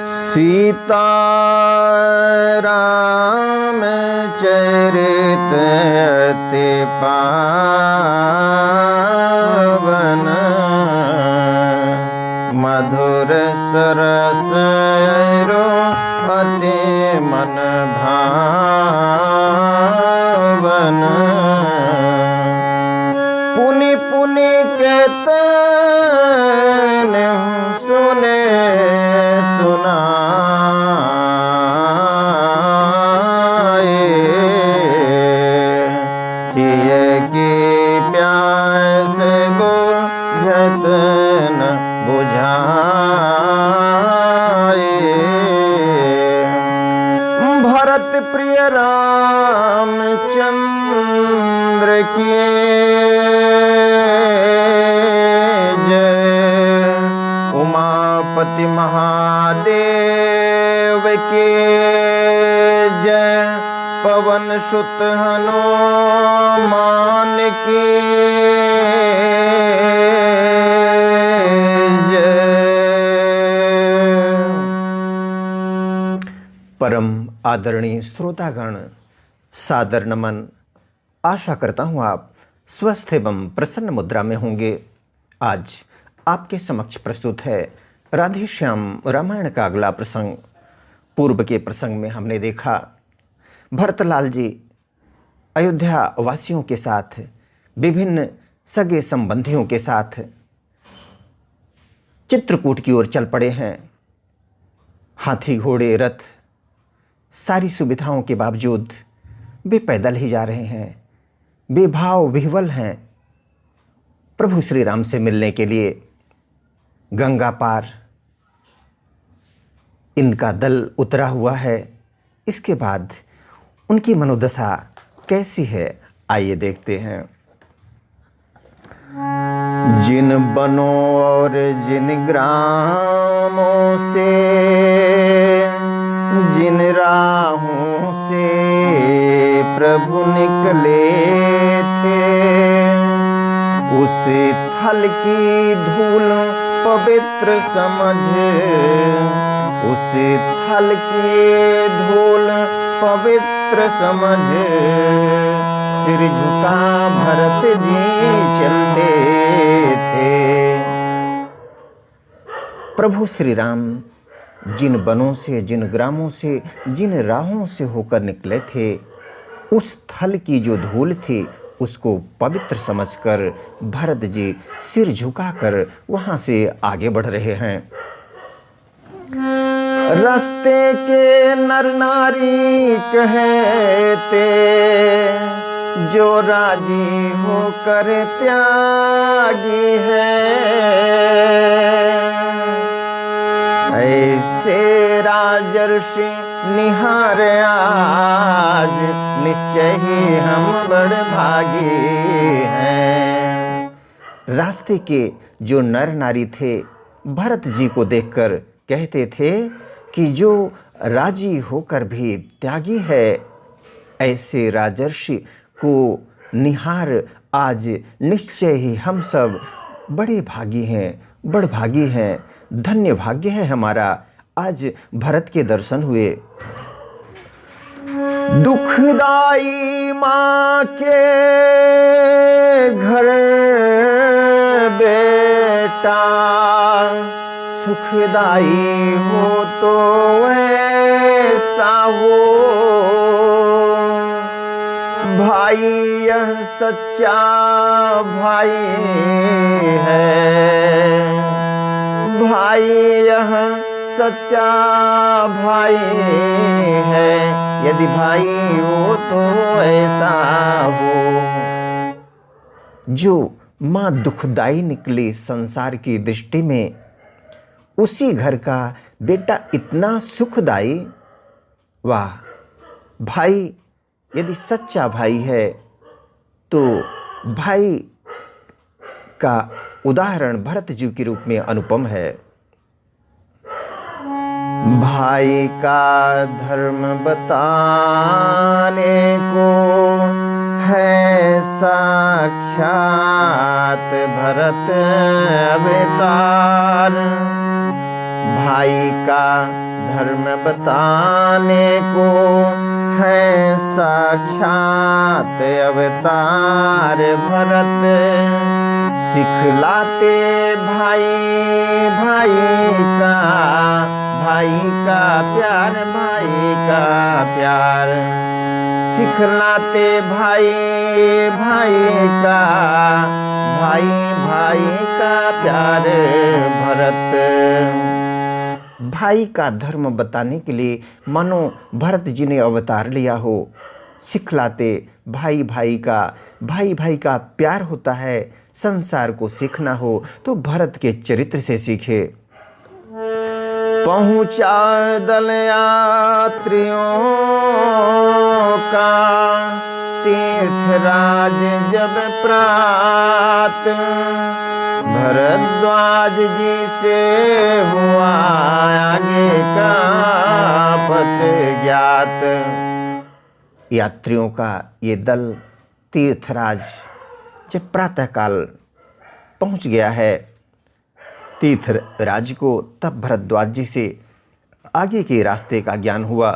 सीता राम चरित अति पावन, मधुर सरस अति मन भावन। पुनि पुनि केतन सुने सुनाए, जिय की प्यास बुझत न बुझाए। भरत प्रिय रामचंद्र की जय, उमापति महादेव की जय, पवन सुत हनुमान की जय। परम आदरणीय श्रोतागण, सादर नमन। आशा करता हूँ आप स्वस्थ एवं प्रसन्न मुद्रा में होंगे। आज आपके समक्ष प्रस्तुत है राधे श्याम रामायण का अगला प्रसंग। पूर्व के प्रसंग में हमने देखा भरतलाल जी अयोध्या वासियों के साथ, विभिन्न सगे संबंधियों के साथ चित्रकूट की ओर चल पड़े हैं। हाथी घोड़े रथ सारी सुविधाओं के बावजूद वे पैदल ही जा रहे हैं, बेभाव विह्वल हैं प्रभु श्री राम से मिलने के लिए। गंगा पार इनका दल उतरा हुआ है। इसके बाद उनकी मनोदशा कैसी है, आइए देखते हैं। जिन बनों और जिन ग्रामों से, जिन राहों से प्रभु निकले थे, उस थल की धूल पवित्र समझ, उस थल की धूल पवित्र समझ, सिर झुका भरत जी चलते थे। प्रभु श्री राम जिन बनों से, जिन ग्रामों से, जिन राहों से होकर निकले थे, उस थल की जो धूल थी उसको पवित्र समझकर भरत जी सिर झुकाकर वहां से आगे बढ़ रहे हैं। रास्ते के नर नारी कहते, जो राजी होकर त्यागी है, ऐसे राजर्षि निहार आज, निश्चय ही हम बड़ भागी हैं। रास्ते के जो नर नारी थे भरत जी को देखकर कहते थे कि जो राजी होकर भी त्यागी है, ऐसे राजर्षि को निहार आज निश्चय ही हम सब बड़े भागी हैं, बड़ भागी हैं। धन्य भाग्य है हमारा, आज भरत के दर्शन हुए। दुखदाई माँ के घर बेटा, सुखदाई हो तो ऐसा हो, भाई यह सच्चा भाई है, भाई यह सच्चा भाई है, यदि भाई हो तो ऐसा हो। जो माँ दुखदाई निकली संसार की दृष्टि में, उसी घर का बेटा इतना सुखदाई। वाह, भाई यदि सच्चा भाई है तो भाई का उदाहरण भरत जी के रूप में अनुपम है। भाई का धर्म बताने को है साक्षात भरत अवतार, भाई का धर्म बताने को है साक्षात अवतार भरत। सिखलाते भाई भाई का प्यार, भाई का प्यार। सिखलाते भाई का प्यार भरत। भाई का धर्म बताने के लिए मानो भरत जी ने अवतार लिया हो। सिखलाते भाई का प्यार होता है। संसार को सीखना हो तो भरत के चरित्र से सीखे। पहुंचा दल यात्रियों का तीर्थराज जब प्रात, भरद्वाज जी से हुआ आगे का पथ ज्ञात। यात्रियों का ये दल तीर्थराज जब प्रातःकाल पहुंच गया है तीर्थराज को, तब भरद्वाज जी से आगे के रास्ते का ज्ञान हुआ।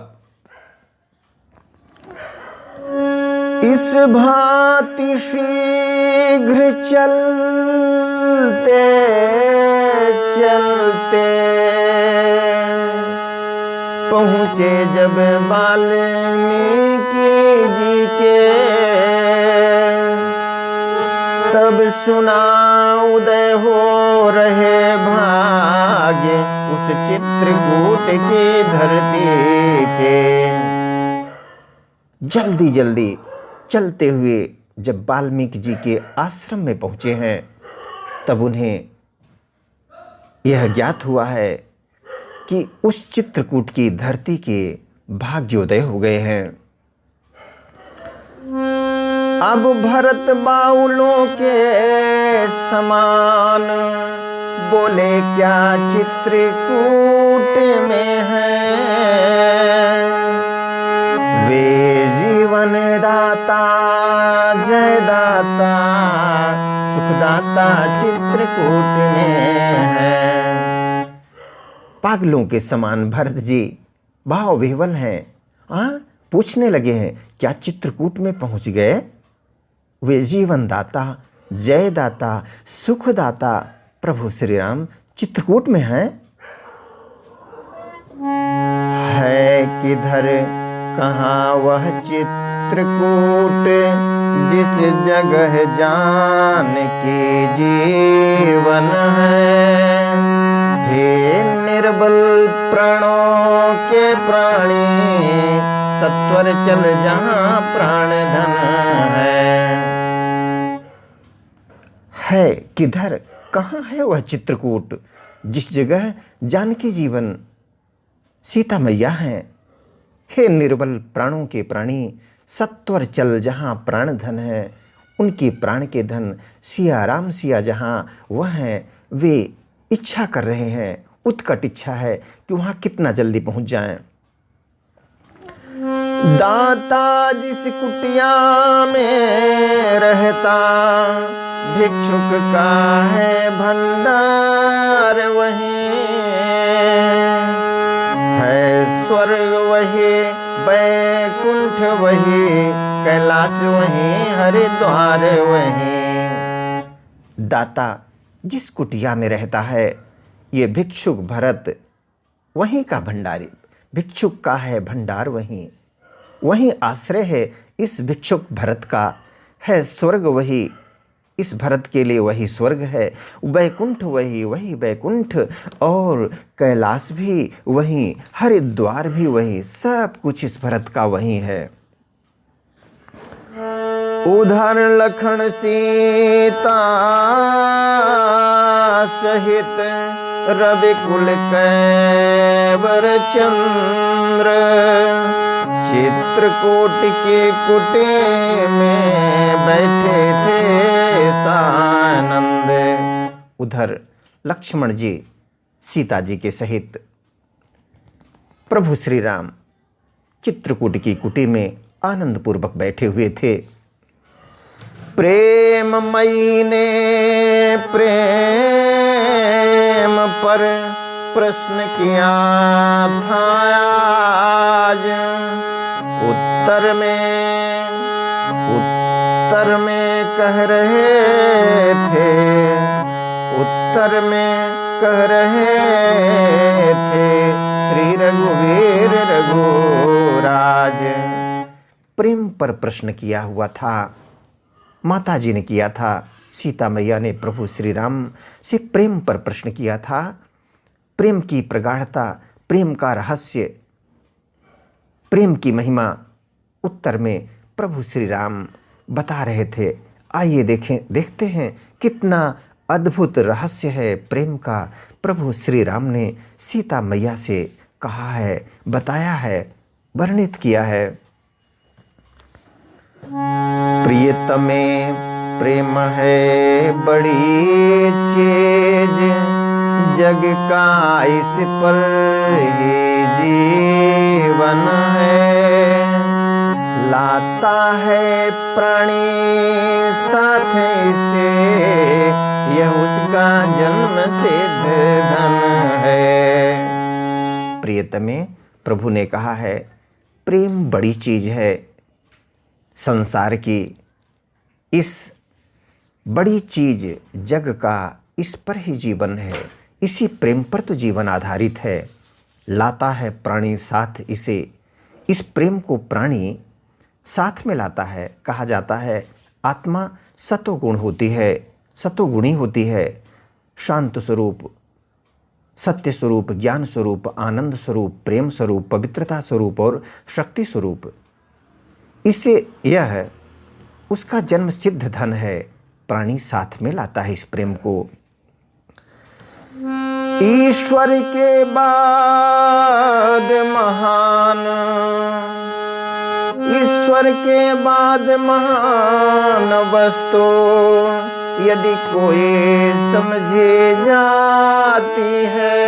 इस भांति शीघ्र चलते चलते पहुँचे जब वाल्मीकि जी के, तब सुना उदय हो रहे भाग्य उस चित्रकूट की धरती के। जल्दी जल्दी चलते हुए जब वाल्मीकि जी के आश्रम में पहुंचे हैं, तब उन्हें यह ज्ञात हुआ है कि उस चित्रकूट की धरती के भाग्योदय हो गए हैं। अब भरत बाउलों के समान बोले क्या चित्रकूट में है, वे जीवन दाता जयदाता सुखदाता चित्रकूट में है। पागलों के समान भरत जी भाव विह्वल हैं। पूछने लगे हैं क्या चित्रकूट में पहुंच गए। वे जीवन दाता जयदाता सुखदाता प्रभु श्री राम चित्रकूट में हैं। है किधर कहाँ वह चित्रकूट, जिस जगह जान की जीवन है। हे निर्बल प्राणों के प्राणी, सत्वर चल जहाँ प्राण धन है किधर कहाँ है वह चित्रकूट, जिस जगह जानकी जीवन सीता मैया हैं। हे निर्बल प्राणों के प्राणी, सत्वर चल जहाँ प्राण धन है। उनके प्राण के धन सिया राम सिया जहाँ वह हैं, वे इच्छा कर रहे हैं, उत्कट इच्छा है कि वहाँ कितना जल्दी पहुँच जाएं। दाता जिस कुटिया में रहता, भिक्षुक का है भंडार वहीं। है स्वर्ग वही बैकुंठ वही, कैलाश वहीं हरिद्वार वहीं। दाता जिस कुटिया में रहता है, ये भिक्षुक भरत वहीं का भंडारी। भिक्षुक का है भंडार वहीं आश्रय है इस भिक्षुक भरत का। है स्वर्ग वही, इस भरत के लिए वही स्वर्ग है। वैकुंठ वही वैकुंठ, और कैलाश भी वही, हरिद्वार भी वही, सब कुछ इस भरत का वही है। उधर लखन सीता सहित रविकुल कैवर चंद्र, चित्रकूट के कुटे में बैठे थे सानंद। उधर लक्ष्मण जी सीता जी के सहित प्रभु श्री राम चित्रकूट की कुटी में आनंद पूर्वक बैठे हुए थे। प्रेममयी ने प्रेम पर प्रश्न किया था आज, उत्तर में कह रहे थे, उत्तर में कह रहे थे श्री रघुवीर रघुराज। प्रेम पर प्रश्न किया हुआ था, माता जी ने किया था। सीता मैया ने प्रभु श्री राम से प्रेम पर प्रश्न किया था। प्रेम की प्रगाढ़ता, प्रेम का रहस्य, प्रेम की महिमा उत्तर में प्रभु श्री राम बता रहे थे। आइए देखते हैं कितना अद्भुत रहस्य है प्रेम का। प्रभु श्री राम ने सीता मैया से कहा है, बताया है, वर्णित किया है। प्रियतमे प्रेम है बड़ी चीज, जग का इस पर ही जीवन है। लाता है प्राणी साथ से, यह उसका जन्म सिद्ध धन है। प्रियतमे, प्रभु ने कहा है, प्रेम बड़ी चीज है। संसार की इस बड़ी चीज जग का इस पर ही जीवन है, इसी प्रेम पर तो जीवन आधारित है। लाता है प्राणी साथ इसे, इस प्रेम को प्राणी साथ में लाता है। कहा जाता है आत्मा सतोगुण होती है, सतोगुणी होती है। शांत स्वरूप, सत्य स्वरूप, ज्ञान स्वरूप, आनंद स्वरूप, प्रेम स्वरूप, पवित्रता स्वरूप और शक्ति स्वरूप। इससे यह उसका जन्म सिद्ध धन है। प्राणी साथ में लाता है इस प्रेम को। ईश्वर के बाद महान, ईश्वर के बाद महान वस्तु यदि कोई समझे जाती है,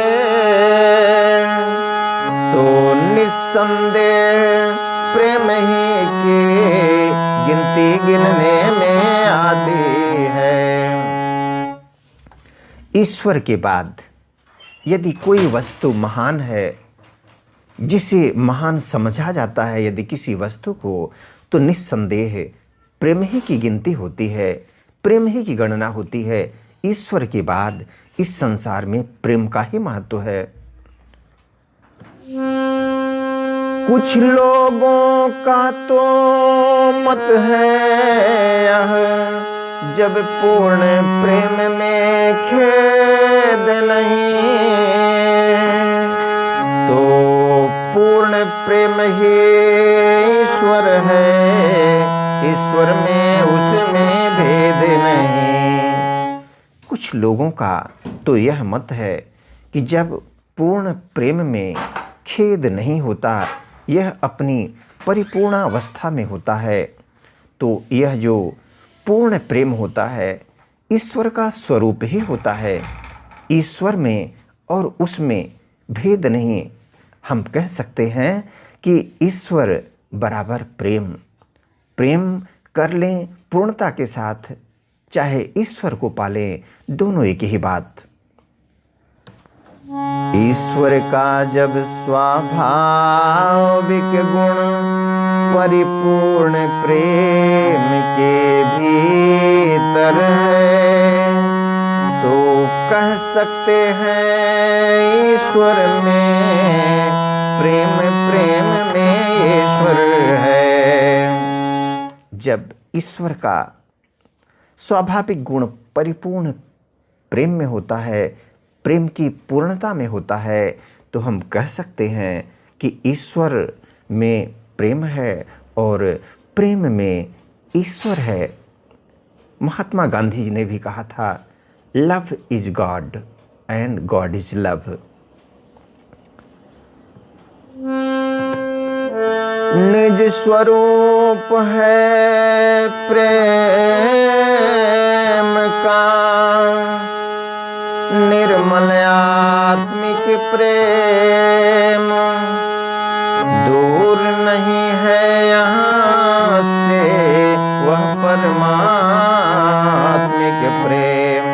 तो निस्संदेह प्रेम ही की गिनती गिनने में आती है। ईश्वर के बाद यदि कोई वस्तु महान है, जिसे महान समझा जाता है यदि किसी वस्तु को, तो निस्संदेह प्रेम ही की गिनती होती है, प्रेम ही की गणना होती है। ईश्वर के बाद इस संसार में प्रेम का ही महत्व है। कुछ लोगों का तो मत है यह, जब पूर्ण प्रेम में खेद नहीं, तो पूर्ण प्रेम ही ईश्वर है, ईश्वर में उसमें भेद नहीं। कुछ लोगों का तो यह मत है कि जब पूर्ण प्रेम में खेद नहीं होता, यह अपनी परिपूर्ण अवस्था में होता है, तो यह जो पूर्ण प्रेम होता है ईश्वर का स्वरूप ही होता है। ईश्वर में और उसमें भेद नहीं। हम कह सकते हैं कि ईश्वर बराबर प्रेम, प्रेम कर लें पूर्णता के साथ, चाहे ईश्वर को पालें, दोनों एक ही बात। ईश्वर का जब स्वाभाविक गुण परिपूर्ण प्रेम के भीतर है, तो कह सकते हैं ईश्वर में प्रेम, प्रेम में ईश्वर है। जब ईश्वर का स्वाभाविक गुण परिपूर्ण प्रेम में होता है, प्रेम की पूर्णता में होता है, तो हम कह सकते हैं कि ईश्वर में प्रेम है और प्रेम में ईश्वर है। महात्मा गांधी जी ने भी कहा था, love is God and God is love. निज स्वरूप है प्रेम का, निर्मल आत्मिक प्रेम, दूर नहीं है यहाँ से वह परमात्मिक प्रेम।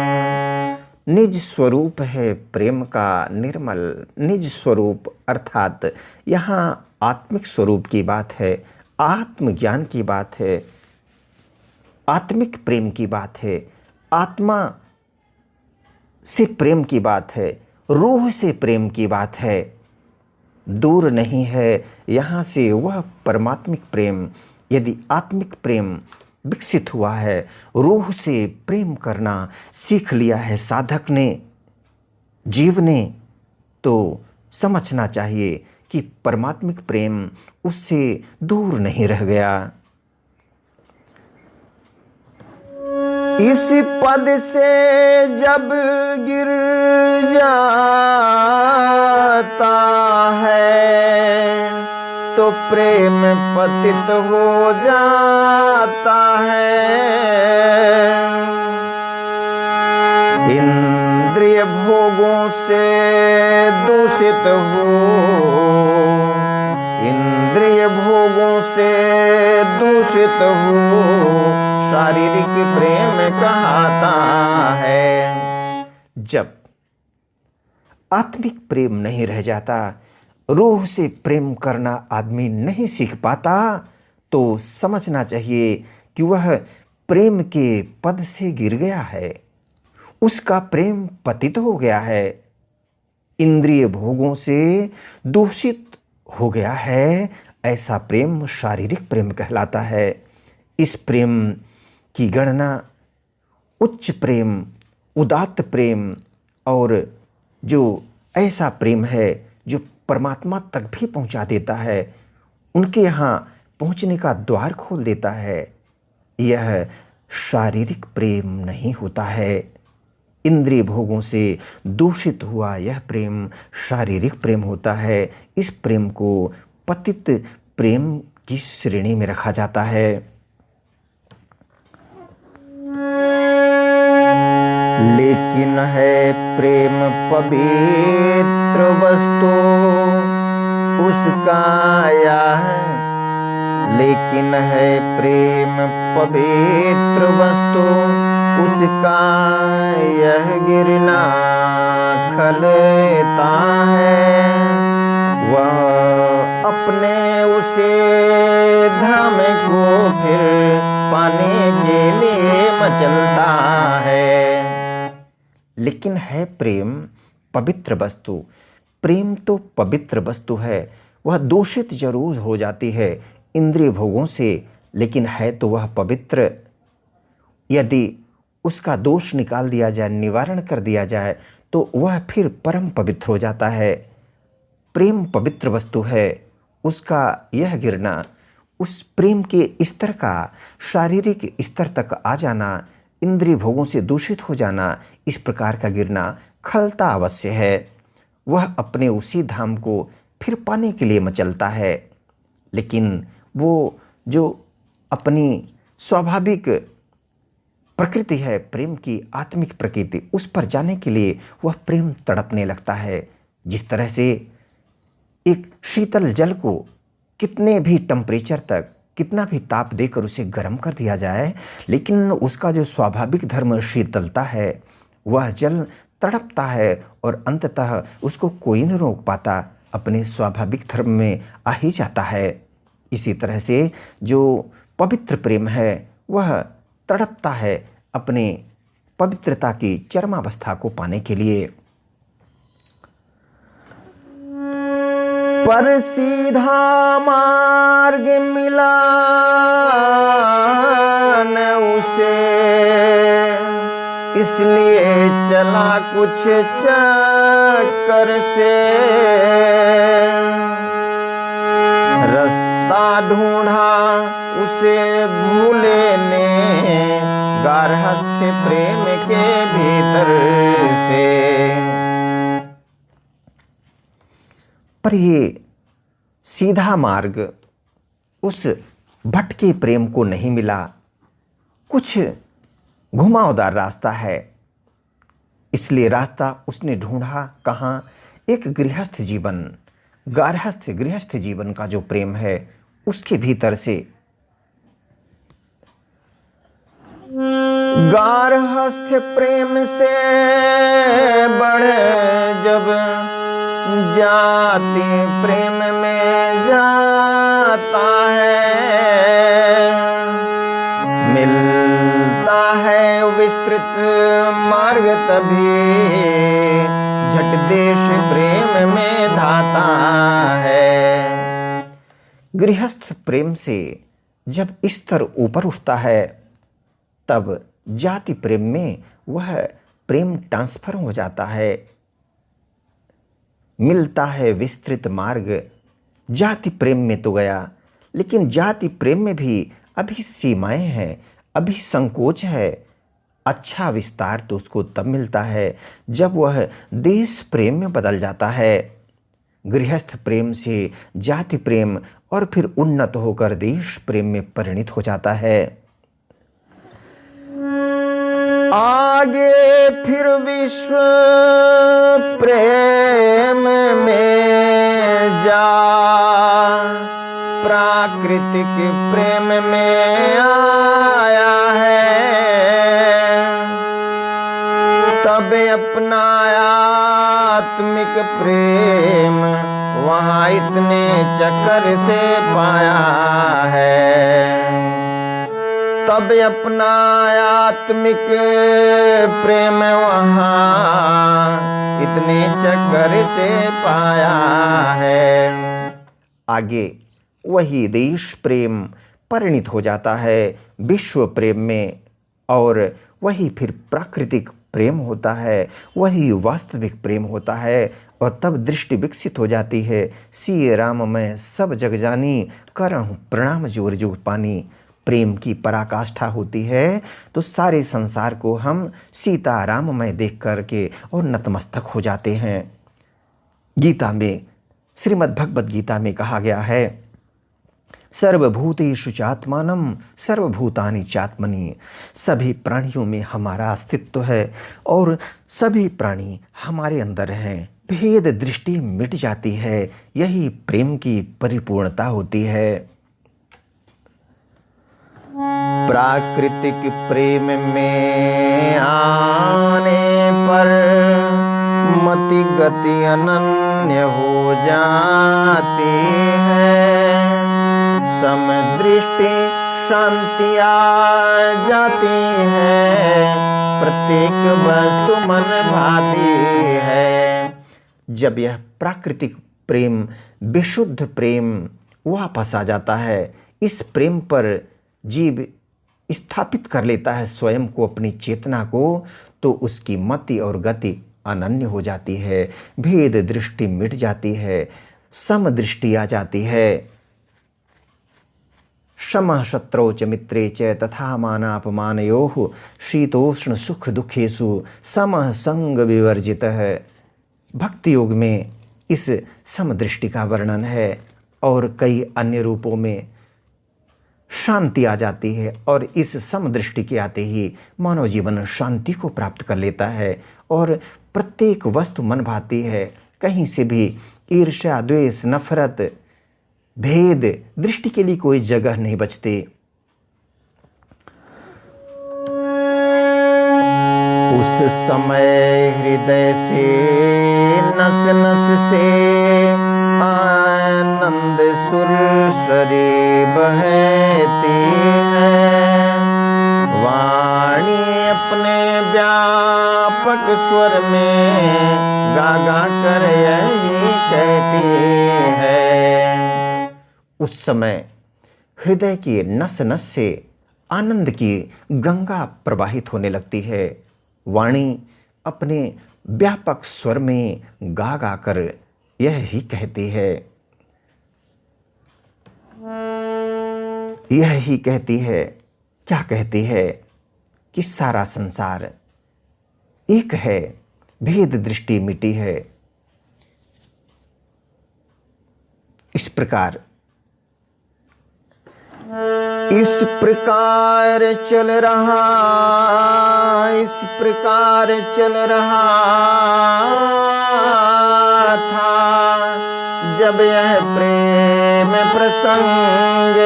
निज स्वरूप है प्रेम का निर्मल। निज स्वरूप अर्थात यहाँ आत्मिक स्वरूप की बात है, आत्मज्ञान की बात है, आत्मिक प्रेम की बात है, आत्मा से प्रेम की बात है, रूह से प्रेम की बात है। दूर नहीं है यहाँ से वह परमात्मिक प्रेम। यदि आत्मिक प्रेम विकसित हुआ है, रूह से प्रेम करना सीख लिया है साधक ने, जीव ने, तो समझना चाहिए कि परमात्मिक प्रेम उससे दूर नहीं रह गया। इस पद से जब गिर जाता है तो प्रेम पतित हो जाता है। इंद्रिय भोगों से दूषित हो, इंद्रिय भोगों से दूषित हो, शारीरिक प्रेम कहता है। जब आत्मिक प्रेम नहीं रह जाता, रूह से प्रेम करना आदमी नहीं सीख पाता, तो समझना चाहिए कि वह प्रेम के पद से गिर गया है, उसका प्रेम पतित हो गया है, इंद्रिय भोगों से दूषित हो गया है। ऐसा प्रेम शारीरिक प्रेम कहलाता है। इस प्रेम की गणना उच्च प्रेम, उदात्त प्रेम और जो ऐसा प्रेम है जो परमात्मा तक भी पहुंचा देता है, उनके यहाँ पहुंचने का द्वार खोल देता है, यह शारीरिक प्रेम नहीं होता है। इंद्रिय भोगों से दूषित हुआ यह प्रेम शारीरिक प्रेम होता है। इस प्रेम को पतित प्रेम की श्रेणी में रखा जाता है। लेकिन है प्रेम पवित्र वस्तु उसका यह, लेकिन है प्रेम पवित्र वस्तु उसका यह गिरना खलता है। वह अपने उसे धाम को फिर पाने के लिए मचलता है। लेकिन है प्रेम पवित्र वस्तु। प्रेम तो पवित्र वस्तु है, वह दूषित जरूर हो जाती है इंद्रिय भोगों से, लेकिन है तो वह पवित्र। यदि उसका दोष निकाल दिया जाए, निवारण कर दिया जाए, तो वह फिर परम पवित्र हो जाता है। प्रेम पवित्र वस्तु है, उसका यह गिरना, उस प्रेम के स्तर का शारीरिक स्तर तक आ जाना, इंद्रिय भोगों से दूषित हो जाना, इस प्रकार का गिरना खलता अवश्य है। वह अपने उसी धाम को फिर पाने के लिए मचलता है। लेकिन वो जो अपनी स्वाभाविक प्रकृति है प्रेम की, आत्मिक प्रकृति, उस पर जाने के लिए वह प्रेम तड़पने लगता है। जिस तरह से एक शीतल जल को कितने भी टेम्परेचर तक, कितना भी ताप देकर उसे गर्म कर दिया जाए, लेकिन उसका जो स्वाभाविक धर्म शीतलता है, वह जल तड़पता है और अंततः उसको कोई नहीं रोक पाता, अपने स्वाभाविक धर्म में आ ही जाता है। इसी तरह से जो पवित्र प्रेम है वह तड़पता है अपने पवित्रता की चरमावस्था को पाने के लिए। पर सीधा मार्ग मिला न उसे, इसलिए चला कुछ चक्कर से। रास्ता ढूंढा उसे भूले ने, गारहस्थ प्रेम के भीतर से। पर ये सीधा मार्ग उस भटके प्रेम को नहीं मिला, कुछ घुमावदार रास्ता है। इसलिए रास्ता उसने ढूंढा कहाँ? एक गृहस्थ जीवन, गृहस्थ जीवन का जो प्रेम है उसके भीतर से। गार्हस्थ्य प्रेम से बढ़े जब जाति प्रेम में जाता है, मिलता है विस्तृत मार्ग तभी झट देश प्रेम में धाता है। गृहस्थ प्रेम से जब स्तर ऊपर उठता है तब जाति प्रेम में वह प्रेम ट्रांसफर हो जाता है। मिलता है विस्तृत मार्ग, जाति प्रेम में तो गया, लेकिन जाति प्रेम में भी अभी सीमाएं हैं, अभी संकोच है। अच्छा विस्तार तो उसको तब मिलता है जब वह देश प्रेम में बदल जाता है। गृहस्थ प्रेम से जाति प्रेम और फिर उन्नत होकर देश प्रेम में परिणित हो जाता है। आगे फिर विश्व प्रेम में जा, प्राकृतिक प्रेम में आया है, तब अपनाया आत्मिक प्रेम वहाँ इतने चक्कर से पाया है। तब अपना आत्मिक प्रेम वहाँ इतने चक्कर से पाया है। आगे वही देश प्रेम परिणित हो जाता है विश्व प्रेम में, और वही फिर प्राकृतिक प्रेम होता है, वही वास्तविक प्रेम होता है। और तब दृष्टि विकसित हो जाती है, सिए राम मैं सब जग जानी, करहूँ प्रणाम जोर जोग पानी। प्रेम की पराकाष्ठा होती है तो सारे संसार को हम सीता राममय देख करके और नतमस्तक हो जाते हैं। गीता में, श्रीमद् भगवद गीता में कहा गया है, सर्वभूतेषु चात्मानं सर्वभूतानि चात्मनि। सभी प्राणियों में हमारा अस्तित्व है और सभी प्राणी हमारे अंदर हैं। भेद दृष्टि मिट जाती है, यही प्रेम की परिपूर्णता होती है। प्राकृतिक प्रेम में आने पर मति गति अनन्य हो जाती है, समदृष्टि शांति आ जाती है, प्रत्येक वस्तु मन भाती है। जब यह प्राकृतिक प्रेम, विशुद्ध प्रेम वापस आ जाता है, इस प्रेम पर जीव स्थापित कर लेता है स्वयं को, अपनी चेतना को, तो उसकी मति और गति अनन्य हो जाती है, भेद दृष्टि मिट जाती है, समदृष्टि आ जाती है। समः शत्रौ च मित्रे च तथा मानापमानयोः शीतोष्ण सुख दुखेषु समः संग विवर्जितः। भक्ति योग में इस समदृष्टि का वर्णन है और कई अन्य रूपों में शांति आ जाती है, और इस समदृष्टि के आते ही मानव जीवन शांति को प्राप्त कर लेता है और प्रत्येक वस्तु मन भाती है। कहीं से भी ईर्ष्या, द्वेष, नफरत, भेद दृष्टि के लिए कोई जगह नहीं बचती। उस समय हृदय से नस नस से आनंद सुरसरी बहती है, वाणी अपने व्यापक स्वर में गा गा कर यही कहती है। उस समय हृदय की नस नस से आनंद की गंगा प्रवाहित होने लगती है, वाणी अपने व्यापक स्वर में गा गा कर यह ही कहती है, यह ही कहती है। क्या कहती है? कि सारा संसार एक है, भेद दृष्टि मिटी है। इस प्रकार चल रहा, इस प्रकार चल रहा था जब यह प्रेम प्रसंग,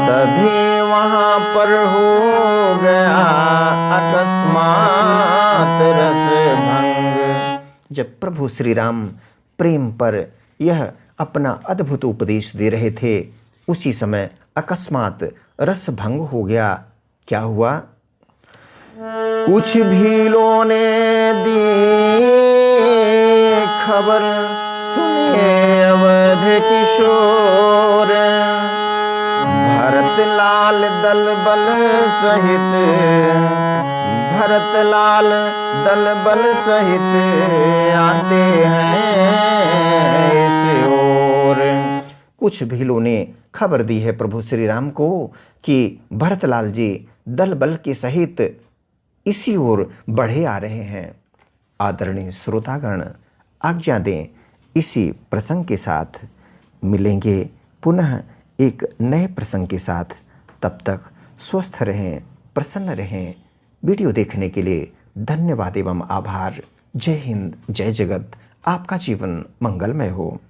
तभी वहाँ पर हो गया अकस्मात रस भंग। जब प्रभु श्री राम प्रेम पर यह अपना अद्भुत उपदेश दे रहे थे, उसी समय अकस्मात रस भंग हो गया। क्या हुआ? कुछ भीलों ने दी खबर, सुने अवध किशोर, भरत लाल दल बल सहित, भरत लाल दल बल सहित आते हैं इस ओर। कुछ भीलों ने खबर दी है प्रभु श्री राम को कि भरतलाल जी दल बल के सहित इसी ओर बढ़े आ रहे हैं। आदरणीय श्रोतागण, आज्ञा दें, इसी प्रसंग के साथ मिलेंगे पुनः एक नए प्रसंग के साथ। तब तक स्वस्थ रहें, प्रसन्न रहें। वीडियो देखने के लिए धन्यवाद एवं आभार। जय हिंद, जय जगत। आपका जीवन मंगलमय हो।